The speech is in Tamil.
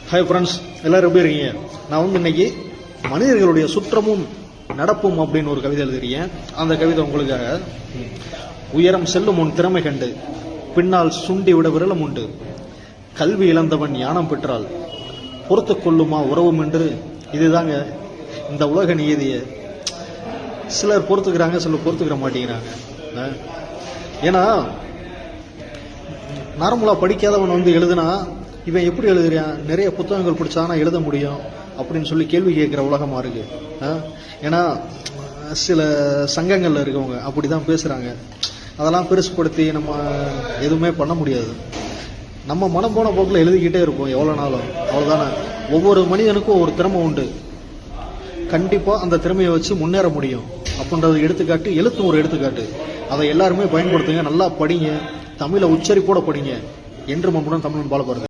ஹாய் ஃப்ரெண்ட்ஸ், எல்லாரும் எப்படி இருக்கீங்க? நான் இன்னைக்கு மனிதர்களுடைய சுற்றமும் நடப்பும் அப்படின்னு ஒரு கவிதை எழுதுறீங்க. அந்த கவிதை உங்களுக்காக. உயரம் செல்லும் உன் திறமை கண்டு பின்னால் சுண்டி விட விரலம் உண்டு. கல்வி இழந்தவன் ஞானம் பெற்றால் பொறுத்து கொள்ளுமா உறவும் என்று. இதுதாங்க இந்த உலக நியதியை. சிலர் பொறுத்துக்கிறாங்க, சிலர் பொறுத்துக்கிற மாட்டேங்கிறாங்க. ஏன்னா நார்மலா படிக்காதவன் எழுதுனா இவன் எப்படி எழுதுறான், நிறைய புத்தகங்கள் படிச்சானா எழுத முடியும் அப்படின்னு சொல்லி கேள்வி கேட்கிற உலகமா இருக்கு. ஏன்னா சில சங்கங்கள்ல இருக்கவங்க அப்படிதான் பேசுறாங்க. அதெல்லாம் பெருசுப்படுத்தி நம்ம எதுவுமே பண்ண முடியாது. நம்ம மனம் போன போக்கில் எழுதிக்கிட்டே இருப்போம் எவ்வளவு நாளும். அவ்வளவுதானே. ஒவ்வொரு மனிதனுக்கும் ஒரு திறமை உண்டு. கண்டிப்பா அந்த திறமையை வச்சு முன்னேற முடியும் அப்படின்றது எடுத்துக்காட்டு. எழுத்தும் ஒரு எடுத்துக்காட்டு. அதை எல்லாருமே பயன்படுத்துங்க. நல்லா படிங்க. தமிழை உச்சரிப்போட படிங்க. என்று மண்புடன் தமிழன் பாலபாரதி.